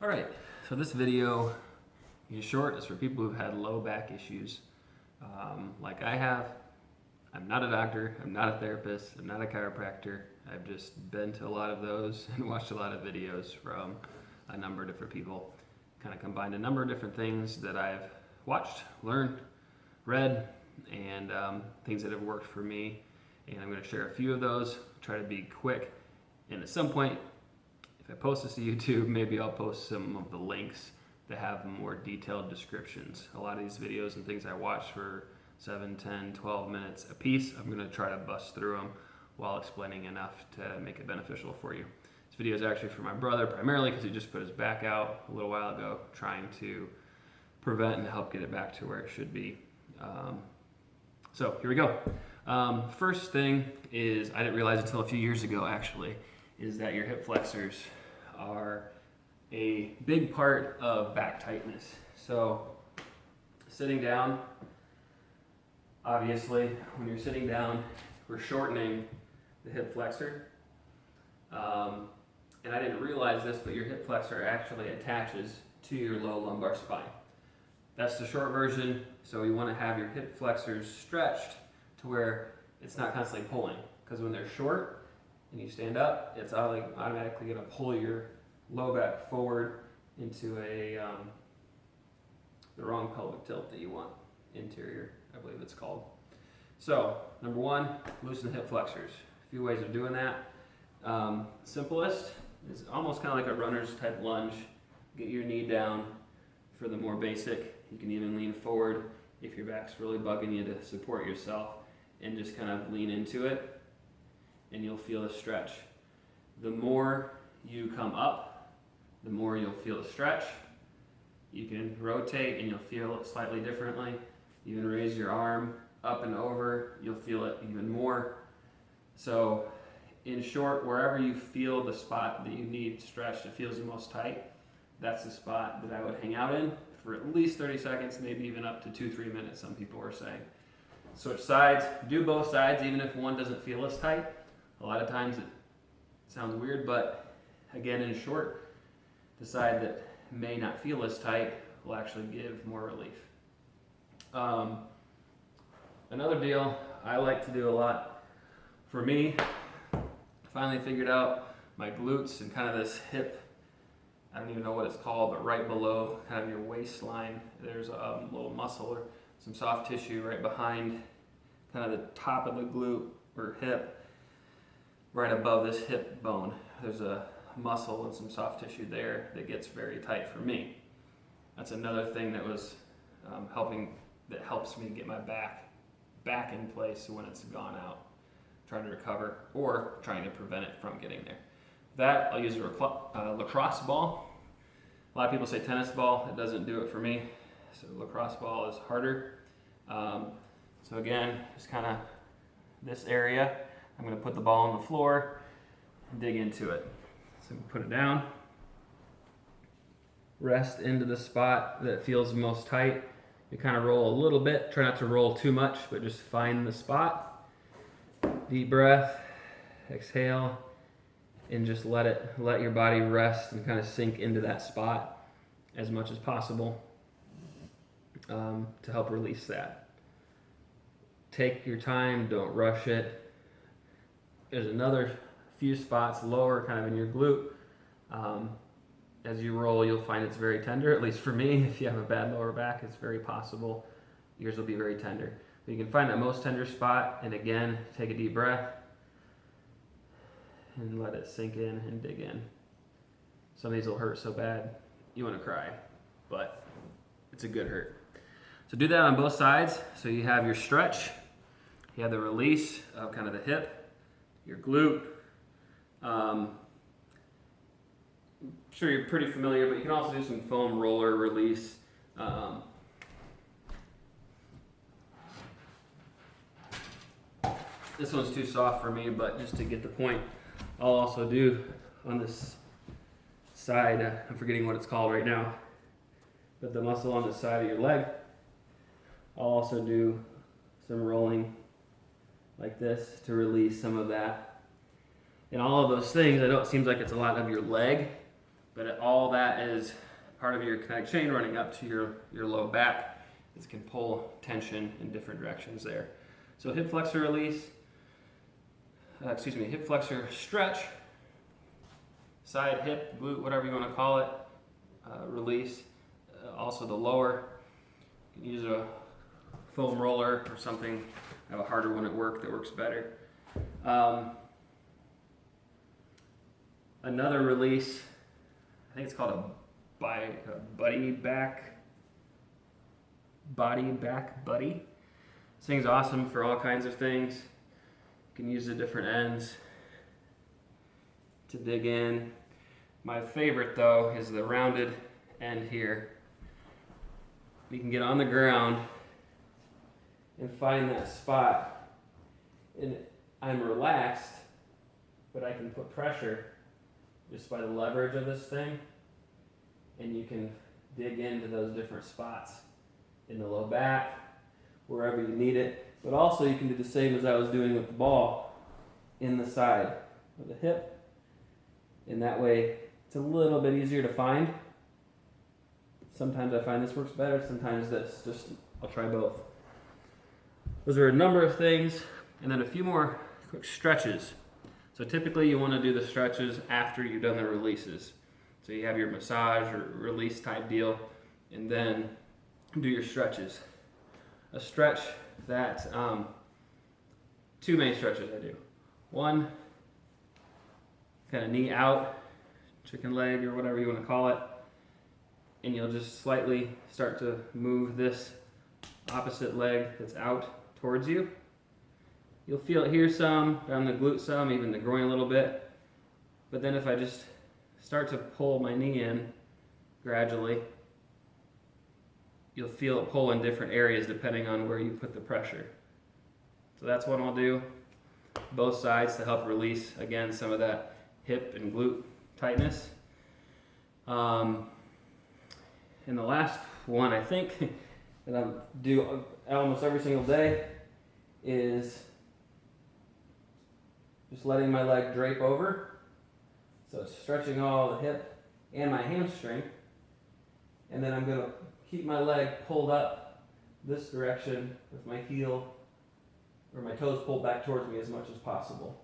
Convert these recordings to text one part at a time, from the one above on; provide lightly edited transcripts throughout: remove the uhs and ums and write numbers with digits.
All right, so this video, in short, is for people who've had low back issues like I have. I'm not a doctor, I'm not a therapist, I'm not a chiropractor. I've just been to a lot of those and watched a lot of videos from a number of different people. Kind of combined a number of different things that I've watched, learned, read, and things that have worked for me. And I'm going to share a few of those, try to be quick. And at some point, if I post this to YouTube, maybe I'll post some of the links that have more detailed descriptions. A lot of these videos and things I watch for 7, 10, 12 minutes a piece, I'm going to try to bust through them while explaining enough to make it beneficial for you. This video is actually for my brother primarily because he just put his back out a little while ago trying to prevent and help get it back to where it should be. So here we go. First thing is, I didn't realize until a few years ago actually, is that your hip flexors are a big part of back tightness. So sitting down, obviously when you're sitting down, we're shortening the hip flexor. And I didn't realize this, but your hip flexor actually attaches to your low lumbar spine. That's the short version. So you want to have your hip flexors stretched to where it's not constantly pulling. Because when they're short and you stand up, it's automatically going to pull your low back forward into the wrong pelvic tilt that you want, interior, I believe it's called. So, number one, loosen the hip flexors. A few ways of doing that. Simplest is almost kind of like a runner's type lunge. Get your knee down for the more basic. You can even lean forward if your back's really bugging you to support yourself and just kind of lean into it and you'll feel a stretch. The more you come up, the more you'll feel a stretch. You can rotate and you'll feel it slightly differently. Even raise your arm up and over, you'll feel it even more. So in short, wherever you feel the spot that you need stretched, it feels the most tight, that's the spot that I would hang out in for at least 30 seconds, maybe even up to 2-3 minutes, some people are saying. Switch sides, do both sides, even if one doesn't feel as tight. A lot of times it sounds weird, but again, in short, the side that may not feel as tight will actually give more relief. Another deal I like to do a lot, for me, finally figured out my glutes and kind of this hip, I don't even know what it's called, but right below kind of your waistline, there's a little muscle or some soft tissue right behind kind of the top of the glute or hip, right above this hip bone. There's a muscle and some soft tissue there that gets very tight for me. That's another thing that was that helps me get my back in place when it's gone out, trying to recover or trying to prevent it from getting there. That, I'll use a lacrosse ball. A lot of people say tennis ball. It doesn't do it for me. So lacrosse ball is harder. So again, just kind of this area, I'm going to put the ball on the floor and dig into it. So put it down, rest into the spot that feels most tight. You kind of roll a little bit, try not to roll too much, but just find the spot. Deep breath, exhale, and just let your body rest and kind of sink into that spot as much as possible to help release that. Take your time, don't rush it. There's another few spots lower kind of in your glute. As you roll, you'll find it's very tender, at least for me. If you have a bad lower back, it's very possible yours will be very tender. But you can find that most tender spot, and again, take a deep breath and let it sink in and dig in. Some of these will hurt so bad you want to cry, but it's a good hurt. So do that on both sides. So you have your stretch, you have the release of kind of the hip, your glute. I'm sure you're pretty familiar, but you can also do some foam roller release. This one's too soft for me, but just to get the point, I'll also do on this side, I'm forgetting what it's called right now, but the muscle on the side of your leg, I'll also do some rolling like this to release some of that. And all of those things, I know it seems like it's a lot of your leg, But all that is part of your kinetic chain running up to your low back. This can pull tension in different directions there. So hip flexor release, hip flexor stretch, side hip, glute, whatever you want to call it, release. Also the lower, you can use a foam roller or something. I have a harder one at work that works better. Another release, I think it's called a body back buddy. This thing's awesome for all kinds of things. You can use the different ends to dig in. My favorite though is the rounded end here. You can get on the ground and find that spot, and I'm relaxed, but I can put pressure just by the leverage of this thing, and you can dig into those different spots in the low back, wherever you need it. But also you can do the same as I was doing with the ball in the side of the hip, and that way it's a little bit easier to find. Sometimes I find this works better, sometimes this. I'll try both. Those are a number of things, and then a few more quick stretches. So typically you want to do the stretches after you've done the releases. So you have your massage or release type deal, and then do your stretches. A stretch that, two main stretches I do. One, kind of knee out, chicken leg or whatever you want to call it, and you'll just slightly start to move this opposite leg that's out towards you. You'll feel it here some, down the glute some, even the groin a little bit. But then if I just start to pull my knee in gradually, you'll feel it pull in different areas depending on where you put the pressure. So that's what I'll do, both sides, to help release, again, some of that hip and glute tightness. And the last one, I think, that I do almost every single day is just letting my leg drape over. So it's stretching all the hip and my hamstring. And then I'm going to keep my leg pulled up this direction with my heel or my toes pulled back towards me as much as possible.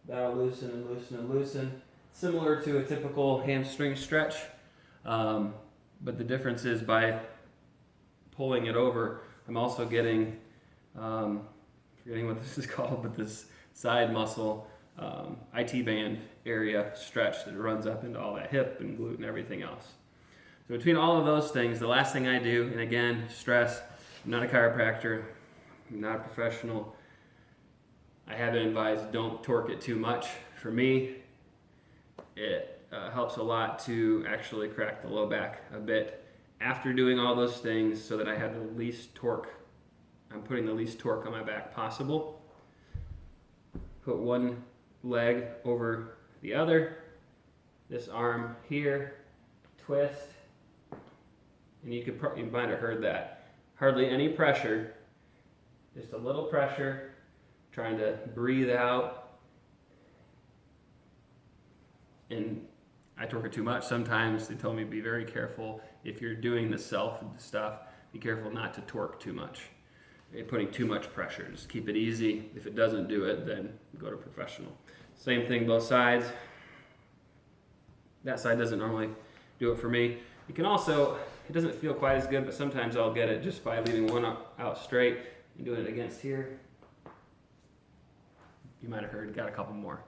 That'll loosen and loosen and loosen. Similar to a typical hamstring stretch. But the difference is by pulling it over, I'm also getting, forgetting what this is called, but this side muscle, IT band area stretch that runs up into all that hip and glute and everything else. So between all of those things, the last thing I do, and again, stress, I'm not a chiropractor, I'm not a professional. I have been advised don't torque it too much. For me, it helps a lot to actually crack the low back a bit after doing all those things so that I have the least torque. I'm putting the least torque on my back possible. Put one leg over the other, this arm here, twist, and you might have heard that. Hardly any pressure, just a little pressure, trying to breathe out. And I torque it too much. Sometimes they told me be very careful if you're doing the self stuff, be careful not to torque too much. You're putting too much pressure. Just keep it easy. If it doesn't do it, then go to professional. Same thing both sides. That side doesn't normally do it for me. You can also, it doesn't feel quite as good, but sometimes I'll get it just by leaving one out straight and doing it against here. You might have heard, got a couple more.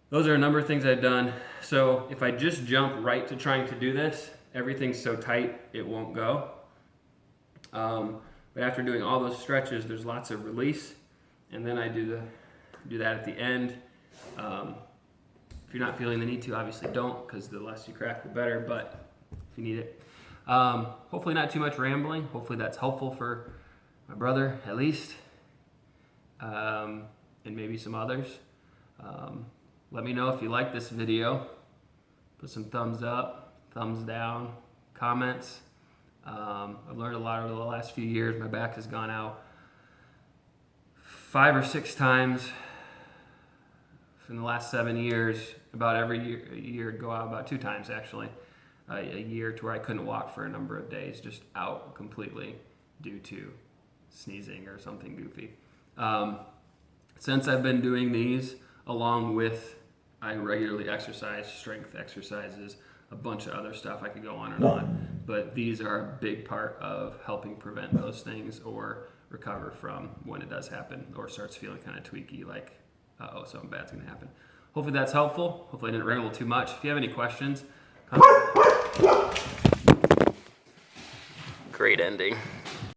Those are a number of things I've done. So if I just jump right to trying to do this, everything's so tight it won't go. But after doing all those stretches, there's lots of release, and then I do that at the end. If you're not feeling the need to, obviously don't, because the less you crack, the better. But if you need it, hopefully not too much rambling. Hopefully that's helpful for my brother at least, and maybe some others. Let me know if you like this video. Put some thumbs up, thumbs down, comments. I've learned a lot over the last few years. My back has gone out 5 or 6 times in the last 7 years, about every year go out about 2 times actually a year, to where I couldn't walk for a number of days, just out completely due to sneezing or something goofy. Since I've been doing these, along with I regularly exercise, strength exercises, a bunch of other stuff, I could go on and on, but these are a big part of helping prevent those things or recover from when it does happen or starts feeling kind of tweaky, like, uh-oh, something bad's gonna happen. Hopefully that's helpful. Hopefully I didn't ramble too much. If you have any questions, Great ending.